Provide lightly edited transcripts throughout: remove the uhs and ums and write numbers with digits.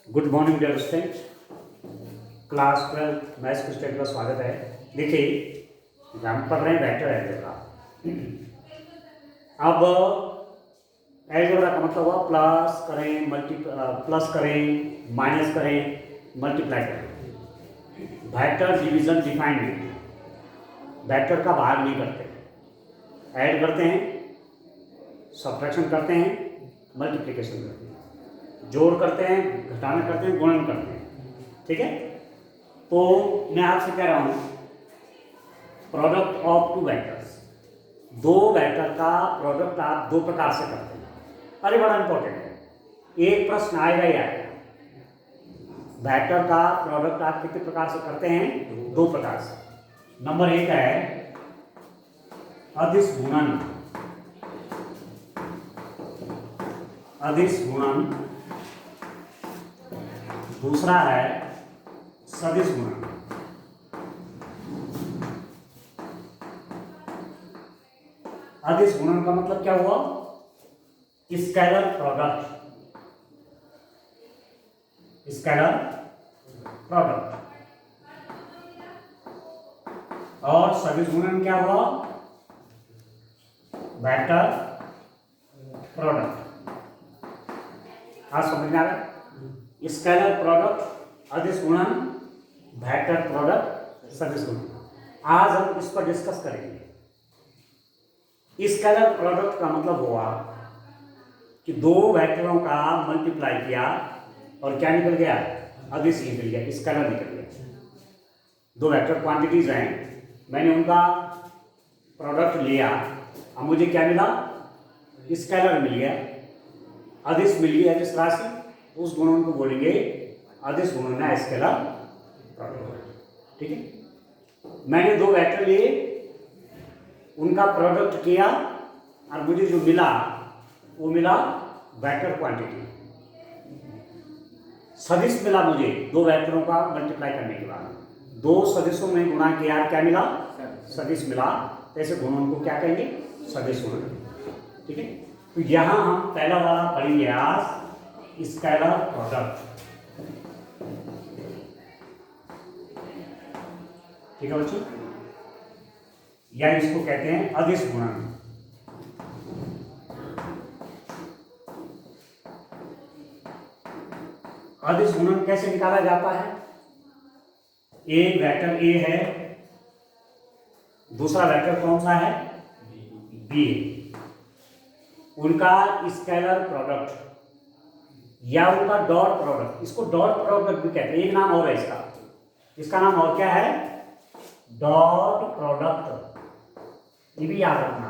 Good morning dear student. Class 12 maths के student का स्वागत है। देखिए हम पढ़ रहे हैं वेक्टर अलजेब्रा। अब अलजेब्रा का मतलब हुआ प्लस करें, प्लस करें, माइनस करें, मल्टीप्लाई करें। वेक्टर डिवीजन डिफाइन नहीं है, वेक्टर का भाग नहीं करते, ऐड करते हैं, सब्ट्रैक्शन करते हैं, मल्टीप्लिकेशन करते हैं, जोड़ करते हैं, घटाना करते हैं, गुणन करते हैं। ठीक है, तो मैं आपसे कह रहा हूं प्रोडक्ट ऑफ टू वेक्टर्स, दो वेक्टर का प्रोडक्ट आप दो प्रकार से करते हैं। अरे बड़ा इंपॉर्टेंट है, एक प्रश्न आएगा ही आएगा। वेक्टर का प्रोडक्ट आप कितने प्रकार से करते हैं? दो प्रकार से। नंबर एक है अदिश गुणन, अदिश गुणन। दूसरा है सदिश गुणन। अदिश गुणन का मतलब क्या हुआ? Scalar product, scalar product. और सदिश गुणन क्या हुआ? Vector product. आज समझ में आ रहा है? स्केलर प्रोडक्ट, अदिश गुणन, वेक्टर प्रोडक्ट, सदिश गुणन। आज हम इस पर डिस्कस करेंगे। स्केलर प्रोडक्ट का मतलब हुआ कि दो वेक्टरों का मल्टीप्लाई किया और क्या निकल गया? अदिश निकल गया, स्केलर निकल गया। दो वेक्टर क्वांटिटीज हैं, मैंने उनका प्रोडक्ट लिया, अब मुझे क्या मिला? स्केलर मिल गया, अदिश मिल गया, अदिश राशि। उस गुणन को बोलेंगे अदिश गुणन है स्केलर प्रोडक्ट। ठीक है, मैंने दो वेक्टर लिए, उनका प्रोडक्ट किया और मुझे जो मिला वो मिला वेक्टर क्वांटिटी। सदिश मिला मुझे दो वेक्टरों का मल्टीप्लाई करने के बाद, दो सदिशों में गुणा किया, क्या मिला? सदिश मिला। ऐसे गुणन को क्या कहेंगे? सदिश गुणन। ठीक है, तो यहां हम पहला वाला पढ़ेंगे आज, स्केलर प्रोडक्ट। ठीक है बच्चों, या इसको कहते हैं अदिश गुणन। अदिश गुणन कैसे निकाला जाता है? एक वेक्टर ए है, दूसरा वेक्टर कौन सा है? बी। उनका स्केलर प्रोडक्ट या उनका डॉट प्रोडक्ट, इसको डॉट प्रोडक्ट भी कहते हैं। एक नाम और है इसका, इसका नाम और क्या है? डॉट प्रोडक्ट, ये भी याद रखना।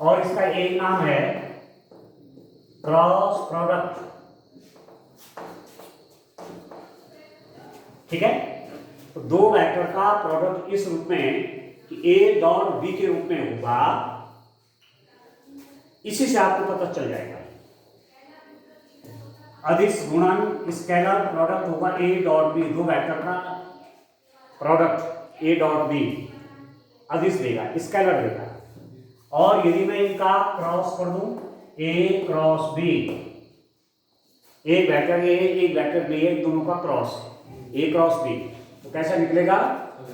और इसका एक नाम है क्रॉस प्रोडक्ट। ठीक है, तो दो वेक्टर का प्रोडक्ट इस रूप में कि ए डॉट बी के रूप में होगा, इसी से आपको पता चल जाएगा। अदिश गुणन स्केलर प्रोडक्ट होगा ए डॉट बी, दो वेक्टर का प्रोडक्ट ए डॉट बी अदिश देगा, स्केलर देगा। और यदि मैं इनका क्रॉस कर दूं, ए क्रॉस बी, एक वेक्टर ए एक वेक्टर बी है, दोनों का क्रॉस ए क्रॉस बी, तो कैसा निकलेगा?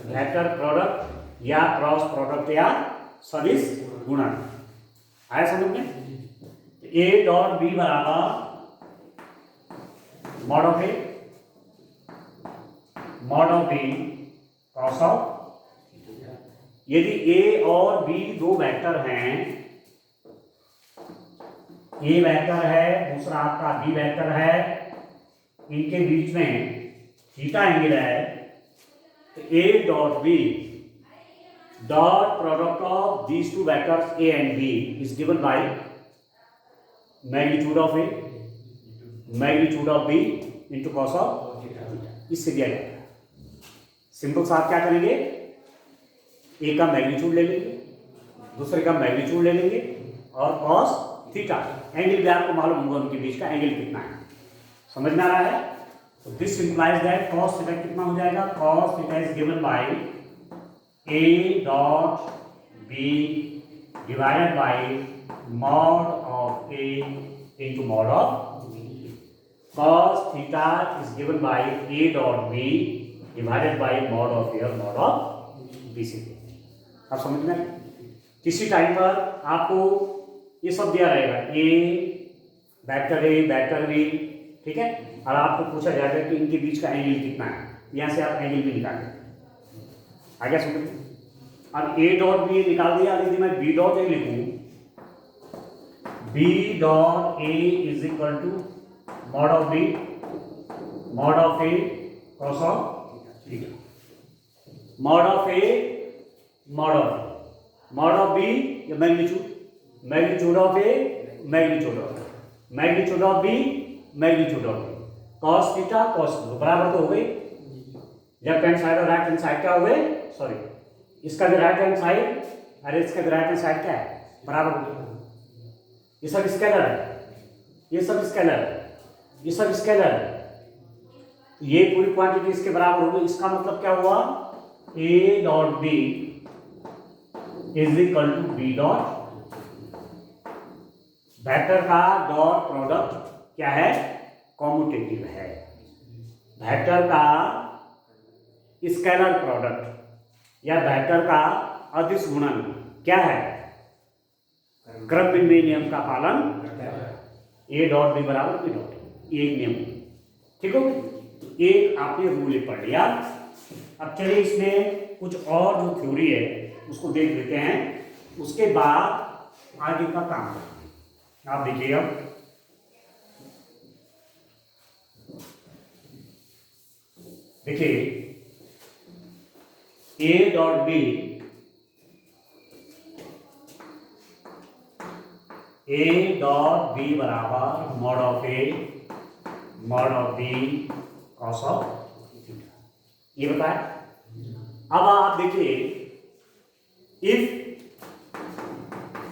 वेक्टर प्रोडक्ट या क्रॉस प्रोडक्ट या सदिश गुणन। आया समझ में? ए डॉट बी बराबर mod of B cross of. यदि ए और बी दो वेक्टर हैं, ए वेक्टर है, दूसरा आपका बी वेक्टर है, इनके बीच में थीटा एंगल है, तो A dot B dot product of these two vectors A and B is given by magnitude of A magnitude of B into cos of theta. इससे दिया जाता है। सिंपल सा आप क्या करेंगे? ए का मैग्नीट्यूड ले लेंगे, दूसरे का मैग्नीट्यूड ले लेंगे और कॉस थीटा, एंगल भी आपको मालूम होगा उनके बीच का एंगल कितना है। समझ में आ रहा है? तो this implies that cos theta कितना हो जाएगा? Cos theta is given by A dot B divided by mod of A into mod of B. cos theta is given by a dot b divided by mod of a mod of b से। आप समझ में? किसी time पर आपको ये सब दिया रहेगा, a वेक्टर b, ठीक है, और आपको पूछा जाएगा कि इनके बीच का एंगल कितना है, यहाँ से आप एंगल भी निकालें। आगे समझ? अब a डॉट b निकाल दिया, यदि मैं b डॉट a लिखूं, b dot a is equal to mod of b mod of a cos of theta, mod of a mod of b या magnitude of a magnitude of b cos theta cos बराबर तो हो गई। Left hand side और right hand side क्या हो गए, sorry इसका भी राइट हैंड साइड और इसका भी राइट हैंड साइड क्या है, बराबर हो गया। ये सब स्केलर है, ये सब स्केलर है, ये पूरी क्वांटिटी इसके बराबर होगी। इसका मतलब क्या हुआ, a dot b is equal to b dot, vector का डॉट प्रोडक्ट क्या है, कॉम्यूटेटिव है। वेक्टर का स्केलर प्रोडक्ट या वेक्टर का अदिश गुणन क्या है, क्रमबिन्नी नियम का पालन करता है। a डॉट b बराबर b डॉट, ये एक नियम, ठीक हो। एक आपने रूल पढ़ लिया। अब चलिए इसमें कुछ और जो थ्योरी है उसको देख लेते हैं, उसके बाद आगे का काम करते हैं। आप देखिएगा, देखिए a डॉट b बराबर mod of a mod of b cos of theta, ये बताया। अब आप देखिए, if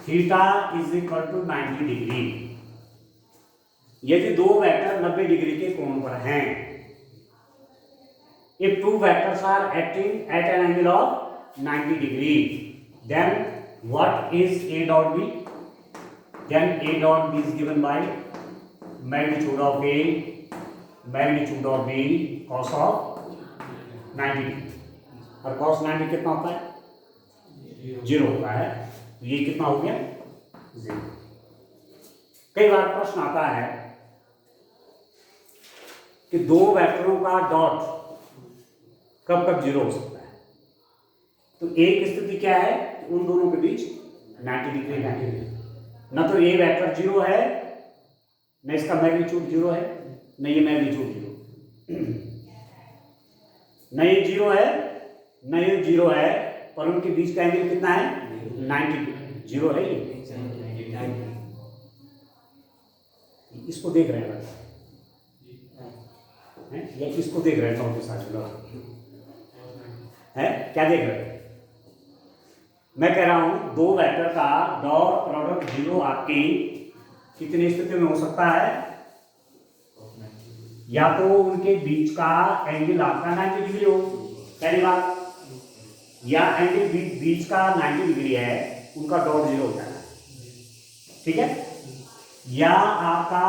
theta is equal to 90 degree, यदि दो वेक्टर 90 डिग्री के कोण पर हैं, if two vectors are acting at an angle of 90 degree, then what is a dot b? Then a dot b is given by magnitude of a magnitude of b cos of 90 degree, और cos 90 कितना होता है, 0 होता है। तो ये कितना हो गया, 0। कई बार प्रश्न आता है कि दो वेक्टरों का डॉट कब कब 0 हो सकता है। तो एक स्थिति क्या है, उन दोनों के बीच 90 डिग्री, न तो ये वेक्टर 0 है, न इसका मैग्नीट्यूड 0 है, न ये मैग्नीट्यूड 0, न ये 0 है, न ये 0 है, पर उनके बीच का एंगल कितना है, 90 0 है। ये इसको देख रहे हैं या इसको देख रहे हैं, है क्या देख रहे हैं? मैं कह रहा हूं दो वेक्टर का डॉट प्रोडक्ट 0 आपकी कितनी स्थिति में हो सकता है, या तो उनके बीच का एंगल आपका 90 डिग्री हो, पहली बात, या एंगल बीच का 90 डिग्री है, उनका डॉट 0 हो जाना, ठीक है। या आपका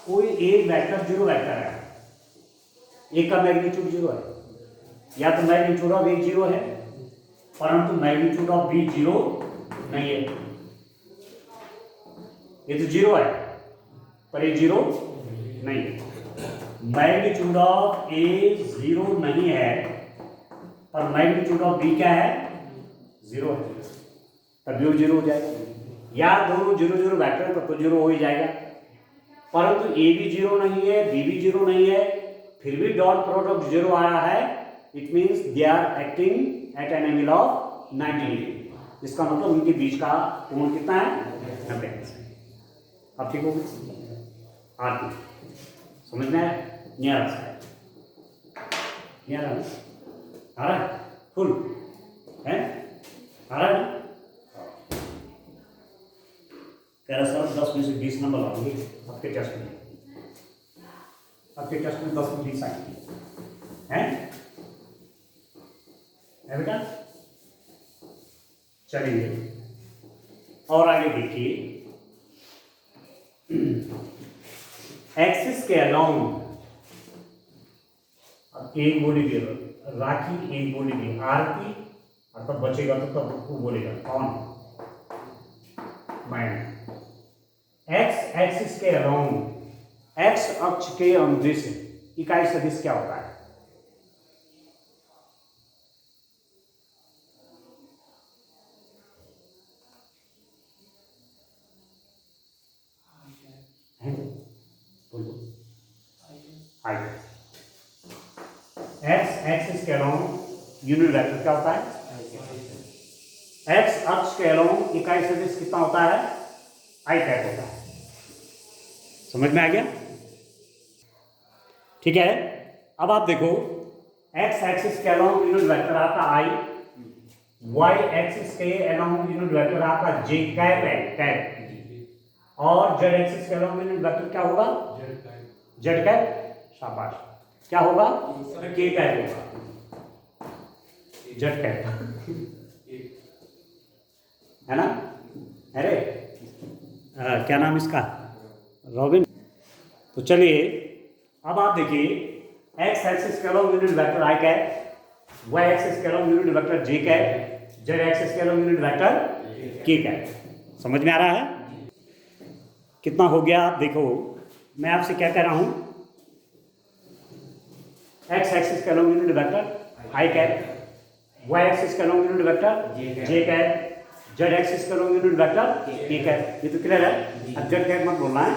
कोई एक वेक्टर 0 वेक्टर है, एक का मैग्नीट्यूड 0 है, या तो मैग्नीट्यूड ऑफ ए 0 है परंतु मैग्नीट्यूड ऑफ बी 0 नहीं है। ये तो 0 है पर ये 0 नहीं है। मैग्नीट्यूड ऑफ ए 0 नहीं है पर मैग्नीट्यूड ऑफ बी क्या है, 0 है, तब भी 0 हो जाएगा। या दोनों 0 0 वेक्टर है तब तो 0 हो ही जाएगा, परंतु ए भी 0 नहीं है, बी भी 0 नहीं है, फिर भी डॉट प्रोडक्ट 0 आया है, it means they are acting at an angle of 90 degree. इसका मतलब उनके बीच का कोण कितना है, 90 डिग्री। अब ठीक होगी, आती समझ में आया, नहीं आ रहा, नहीं आ रहा है, फुल है, आ रहा है। कह रहा सर 10 में से 20 नंबर लाओगे आपके टेस्ट में, आपके टेस्ट में 10 में 20 आएंगे, हैं बेटा। चलिए और आगे देखिए, एक्सिस के अलाउंग एक बॉडी दी राखी, एक बॉडी दी आरती, और तब बचेगा तो तब वो बोलेगा कौन? मैं। एक्स एक्सिस के अलाउंग, एक्स अक्ष के अनुदिश इकाई सदिश क्या होता है? एक्स एक्सिस के अलाउंग यूनिट वेक्टर क्या होता है? एक्स अक्ष के अलाउंग इकाई सदिश कितना होता है? आई कैप होता है। समझ में आ गया? ठीक है। अब आप देखो, एक्स एक्सिस के अलाउंग यूनिट वेक्टर आपका आई, वाई एक्सिस के अलाउंग यूनिट वेक्टर आपका जे कैप है, कैप, और जेड एक्सिस के अलाउंग यूनिट वेक्टर क्या होगा? Z cap. शाबाश। क्या होगा? के कैप होगा, जेड कैप, है ना? अरे क्या नाम इसका? रॉबिन। तो चलिए अब आप देखिए, एक्स एक्सिस के अलाउंग यूनिट वेक्टर आई कैप, वाई एक्सिस के अलाउंग यूनिट वेक्टर जे कैप, जेड एक्सिस के अलाउंग यूनिट वेक्टर के कैप। समझ में आ रहा है? कितना हो गया आप देखो। मैं आपसे क्या कह रहा हूं, एक्स एक्सिस के अलाउंग यूनिट वेक्टर आई कैप, वाई एक्सिस के अलाउंग यूनिट वेक्टर जे कैप, जेड एक्सिस के अलाउंग यूनिट वेक्टर के कैप। ये तो क्लियर है? अब जेड कैप मत बोलना है।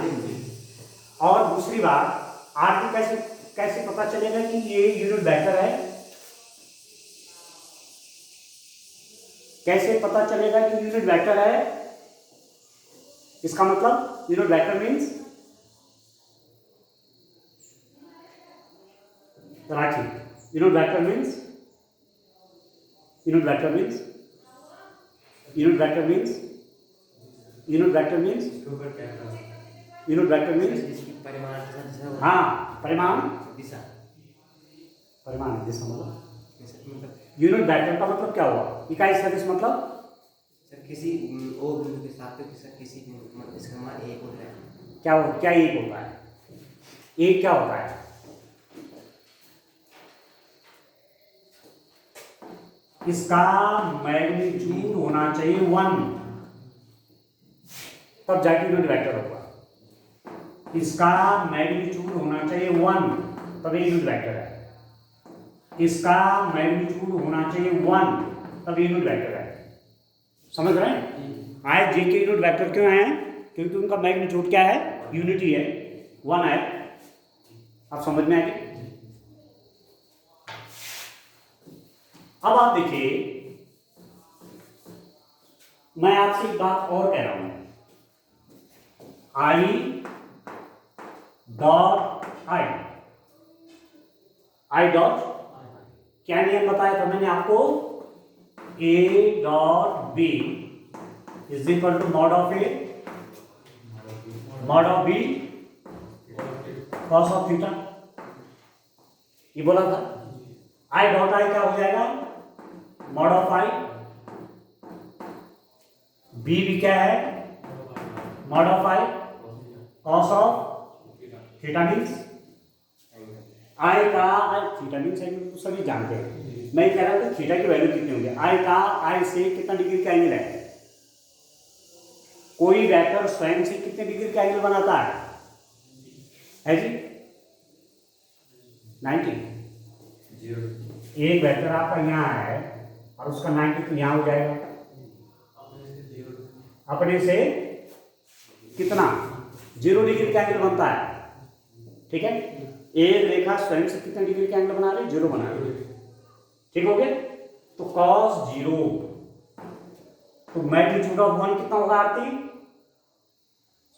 और दूसरी बात, आरती कैसे कैसे पता चलेगा कि ये यूनिट वेक्टर है? कैसे पता चलेगा कि यूनिट वेक्टर है? इसका मतलब यूनिट वेक्टर मीन्स राखी। Unit vector means unit vector means unit vector means unit vector means unit vector means हाँ, परिमाण दिशा, परिमाण दिशा मतलब यूनिट वेक्टर का मतलब क्या हुआ? इकाई सदिश मतलब सर किसी और बिंदु के सापेक्ष किसी इसका मान एक होता है। क्या एक होता है? एक क्या होता है? इसका मैग्नीट्यूड होना चाहिए 1, तब जाके यूनिट वेक्टर होगा। इसका मैग्नीट्यूड होना चाहिए 1, तब ये यूनिट वेक्टर है। इसका मैग्नीट्यूड होना चाहिए 1, तब यूनिट वेक्टर है। समझ रहे हैं? आए जे के यूनिट वेक्टर क्यों आए हैं? क्योंकि उनका मैग्नीट्यूड क्या है? यूनिटी है, 1 है। आप समझ में आएगी? अब आप देखिए, मैं आपसे एक बात और कह रहा हूं, आई डॉट आई, आई डॉट क्या नियम बताया था मैंने आपको? A dot B is equal to mod of A mod of B cos of theta, ये बोला था। आई डॉट आई क्या हो जाएगा? Mod of I. बी भी क्या है? Mod of I cos of theta means I का थीटा मीन्स तो सभी जानते हैं। मैं कह रहा था थीटा की वैल्यू कितनी होगी? आई का आई से कितना डिग्री का एंगल है? कोई वेक्टर स्वयं से कितने डिग्री का एंगल बनाता है जी? 90। एक वेक्टर आपका यहाँ है और उसका 90 तो यहाँ हो जाएगा। अपने से कितना 0 डिग्री का एंगल बनता है। ठीक है, एक रेखा स्वयं से कितने डिग्री का एंगल बना रही है? 0 बना रही है। ठीक हो गया? तो cos 0 तो मैग्नीट्यूड ऑफ 1 कितना होगा आरती?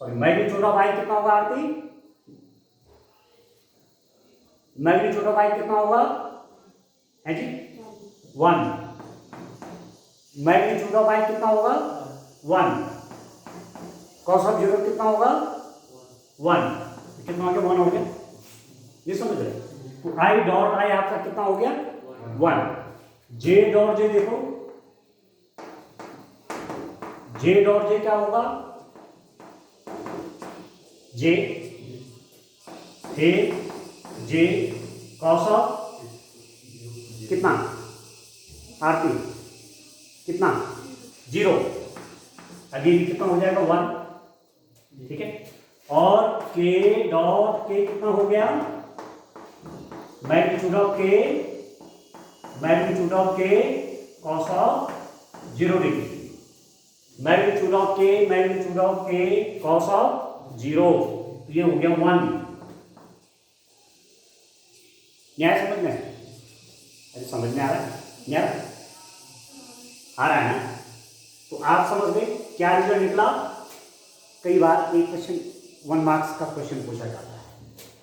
सॉरी, मैग्नीट्यूड ऑफ आई कितना होगा आरती? मैग्नीट्यूड ऑफ आई कितना होगा है जी? 1। मैग्नीट्यूड ऑफ आई कितना होगा? 1। cos ऑफ 0 कितना होगा? 1। कितना हो गया? 1 हो गया। ये समझ रहे? तो आई डॉट आई आपका कितना हो गया? 1। जे डॉट जे देखो, जे डॉट जे क्या होगा? जे ए जे कॉस ऑफ कितना आरती कितना 0, अभी कितना हो जाएगा 1, ठीक है। और के डॉट के कितना हो गया magnitude of K cos of 0 degree, magnitude of K cos of 0, तो ये हो गया 1। न्याय समझ में, अरे समझ में आ रहा है न्याय आ रहा है ना, तो आप समझ गए क्या रिजल्ट निकला। कई बार एक क्वेश्चन 1 मार्क्स का क्वेश्चन पूछा जाता है,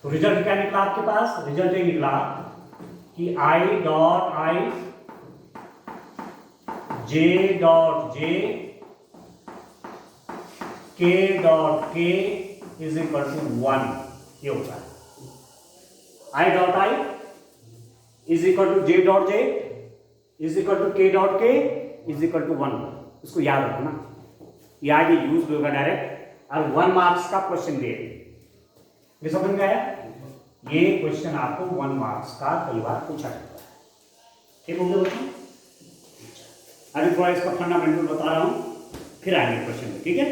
तो रिजल्ट क्या निकला आपके पास, रिजल्ट ये निकला कि आई डॉट आई जे डॉट जे के dot K is equal to 1, ये होता है। I dot I is equal to J dot J is equal to K dot K is equal to 1। इसको याद रखो ना, ये आगे यूज होगा डायरेक्ट, और 1 मार्क्स का क्वेश्चन दे, ये समझ में आया। ये क्वेश्चन आपको 1 मार्क्स का कई बार पूछा जाता है, ठीक हो गया बच्चों। अभी थोड़ा इसका फंडामेंटल बता रहा हूँ, फिर आएंगे क्वेश्चन में, ठीक है।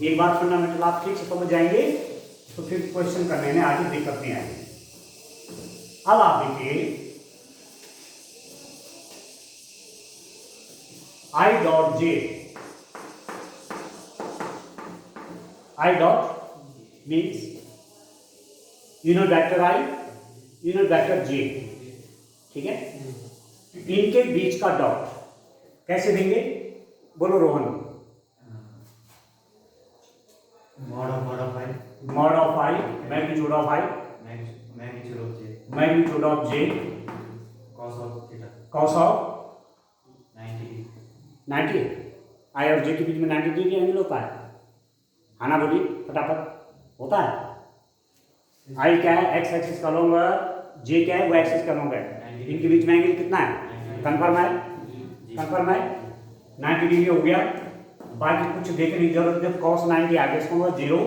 एक बार फंडामेंटल आप ठीक से समझ जाएंगे तो फिर क्वेश्चन करने में आगे दिक्कत नहीं आएगी। अब आप देखिए I dot j, I dot means unit vector I, unit vector j, ठीक है। इनके बीच का डॉट कैसे देंगे, बोलो Rohan. Mod of I, magnitude of I, magnitude of j, cos of 90, आई और जे के बीच में 90 डिग्री एंगल होता है, हाँ ना, बोलिए फटाफट, होता है। आई क्या है, एक्स एक्सिस का लॉन्गर, जे क्या है वो एक्सिस का लॉन्गर, इनके बीच में एंगल कितना है, कंफर्म है, कंफर्म है, 90 डिग्री हो गया। बाकी कुछ देखने की जरूरत नहीं, कॉस 90 आ गया, इसका होगा 0,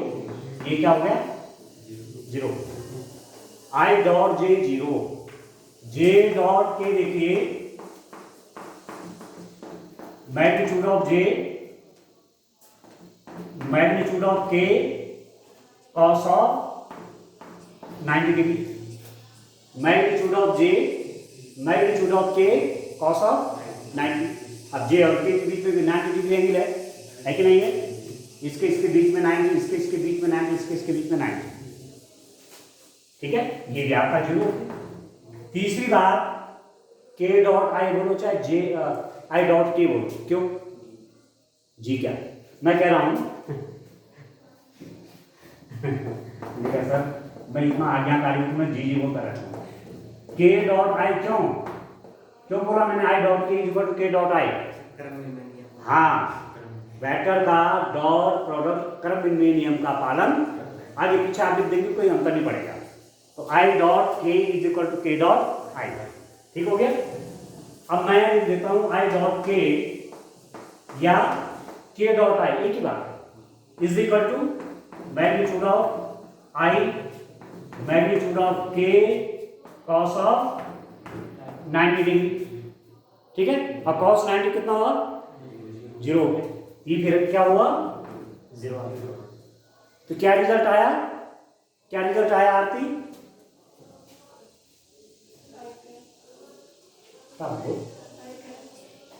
ये क्या हो गया 0। I dot J 0, J dot K देखिए magnitude of J, magnitude of K cos of 90 degree, magnitude of J, magnitude of K cos of 90। अब जे और के बीच में भी 90 डिग्री एंगल है कि नहीं है, इसके बीच में 90, इसके बीच में 90, इसके बीच में 90, ठीक है। ये भी आपका 0। तीसरी बात के डॉट आई बोलो चाहे जे आई डॉट के बोलो, क्यों जी क्या मैं कह रहा हूं सर मैं इतना आज्ञाकारी हूं, मैं जी बोलता रहता हूं। के डॉट आई क्यों बोला मैंने, आई डॉट के equal to K dot I, हाँ वेक्टर का डॉट प्रोडक्ट क्रम विनिमय नियम का पालन, आगे पीछे आप देखेंगे कोई अंतर नहीं पड़ेगा। तो I dot K is equal to K dot I, ठीक हो गया। अब मैं देता हूं आई डॉट के या के डॉट आई, एक ही बात, is equal to magnitude of I, magnitude of K cos of 90 degree, ठीक है। अब कॉस 90 कितना हुआ 0 हो गया, ये फिर क्या हुआ 0। तो क्या रिजल्ट आया, क्या रिजल्ट आया आरती,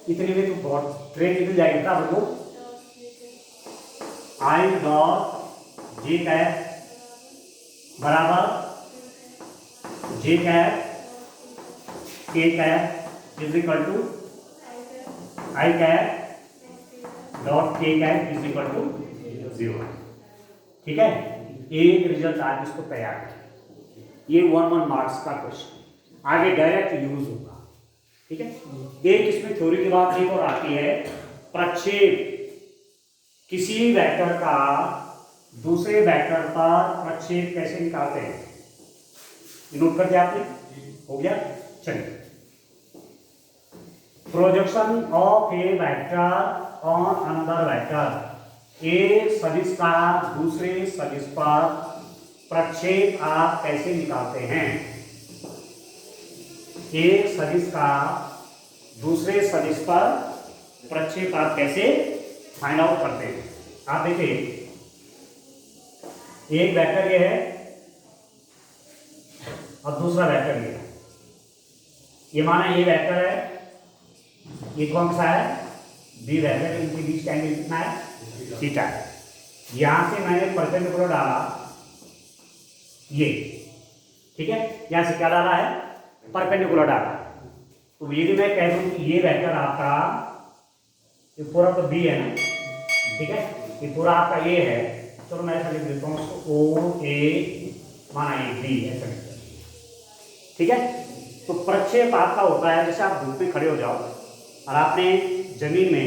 इतने में तो बहुत ट्रेन निकल जाएगी, क्या बोलो। आई डॉट जे कैप बराबर J cap K cap is equal to I cap dot K cap is equal to 0, ठीक है। एक रिजल्ट आज इसको तैयार किया, ये 1 मार्क्स का क्वेश्चन, आगे डायरेक्ट यूज होगा, ठीक है। एक इसमें थ्योरी की बात एक और आती है, प्रक्षेप, किसी वेक्टर का दूसरे वेक्टर पर प्रक्षेप कैसे निकालते हैं, नोट कर दिया आपने, हो गया। चलिए, projection of A vector on another vector, एक सदिश का दूसरे सदिश पर प्रक्षेप आप कैसे निकालते हैं, एक सदिश का दूसरे सदिश पर प्रक्षेप आप कैसे फाइंड आउट करते हैं। आप देखिए एक वेक्टर ये है और दूसरा वेक्टर ये है। ये माना ये वेक्टर है, ये कौन सा है, बी वेक्टर, इनके बीच का एंगल कितना है, थीटा है। यहां से मैंने परपेंडिकुलर डाला ये, ठीक है, यहां से क्या डाला है, परपेंडिकुलर डाला। तो यदि मैं कह दूं कि ये वेक्टर आपका, ये पूरा तो बी है ना, ठीक है, ये पूरा आपका ए है, चलो मैं ऐसा लिख देता हूँ उसको, ओ ए माना ये बी ऐसा लिख देता हूं, ठीक है। तो प्रक्षेप आपका होता है, जैसे आप धूप में खड़े हो जाओ और आपने जमीन में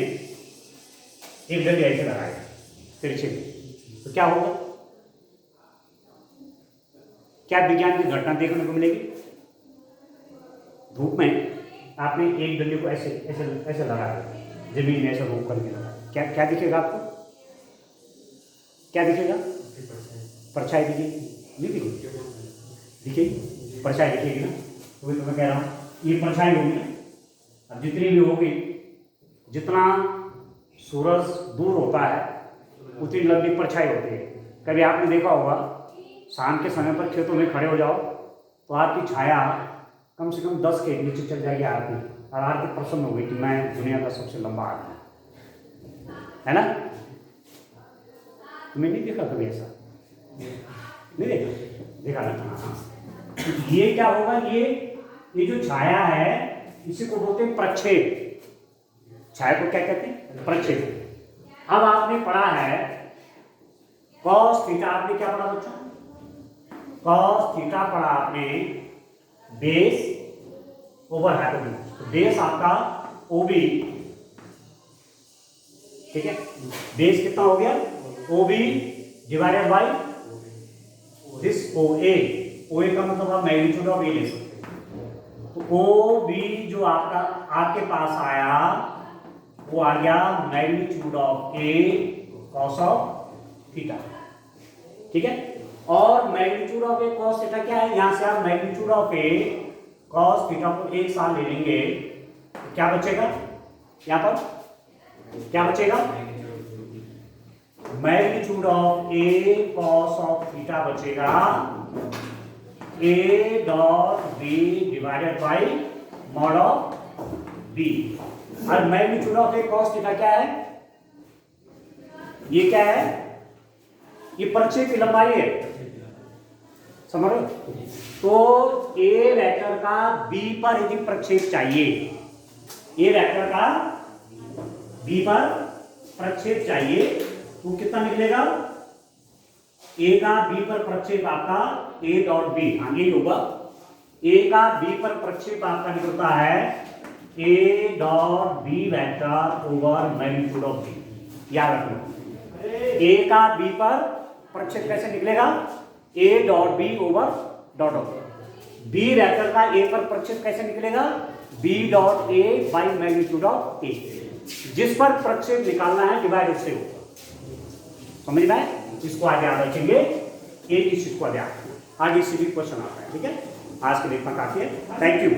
एक डंडी ऐसे लगाया तिरछे, तो क्या होगा, क्या विज्ञान की घटना देखने को मिलेगी। धूप में आपने एक डंडी को ऐसे ऐसे ऐसे लगाया, जमीन में ऐसा रोक करके लगाया, क्या क्या दिखेगा आपको, क्या दिखेगा, परछाई दिखेगी, नहीं दिखेगी, दिखेगी, परछाई दिखेगी ना। तो वही तो मैं कह रहा हूँ ये परछाई होगी ना, अब जितनी भी होगी, जितना सूरज दूर होता है उतनी लंबी परछाई होती है। कभी आपने देखा होगा शाम के समय पर खेतों में खड़े हो जाओ तो आपकी छाया कम से कम 10 के नीचे चल जाएगी आरती, और आरती प्रसन्न होगी कि मैं दुनिया का सबसे लंबा आदमी, है ना। तुमने नहीं देखा कभी ऐसा, नहीं देखा ना। हाँ, ये क्या होगा, ये जो छाया है इसी को बोलते हैं प्रक्षेप। छाया को क्या कहते हैं, प्रक्षेप। अब आपने पढ़ा है कॉस थीटा, आपने क्या पढ़ा बच्चों, कॉस थीटा पढ़ा आपने, बेस ओवर हाइपोटेन्यूज। तो बेस आपका ओबी, ठीक है, बेस कितना हो गया, ओबी डिवाइडेड बाई दिस ओ ए। ओ ए का मतलब आप मैग्नीट्यूड ऑफ ए ले सकते हैं। तो ओ बी जो आपका आपके पास आया वो आ गया magnitude of A cos of theta, ठीक है। और magnitude of A cos theta क्या है, यहां से आप magnitude of A cos theta को एक साथ ले लेंगे, तो क्या बचेगा, यहां पर क्या बचेगा, magnitude of A cos of theta बचेगा A dot B divided by mod of B. और magnitude of A cos theta क्या है, ये क्या है, ये प्रक्षेप की लंबाई है, समझ रहे हो। तो ए वेक्टर का बी पर यदि प्रक्षेप चाहिए, ए वेक्टर का बी पर प्रक्षेप चाहिए तो कितना निकलेगा, ए का बी पर प्रक्षेप आपका ए डॉट बी, हाँ यही होगा, ए का बी पर प्रक्षेप आपका निकलता है A dot B vector over magnitude of B. याद रखना, ए का बी पर प्रक्षेप कैसे निकलेगा, A dot B over dot of B vector का ए पर प्रक्षेप कैसे निकलेगा, B dot A by magnitude of A. जिस पर प्रक्षेप निकालना है डिवाइड उससे होगा, समझ में आए। इसको आगे याद रखेंगे, एक इस चीज को आगे इसी भी क्वेश्चन आता है, ठीक है। आज के लिए इतना काफी है, थैंक यू।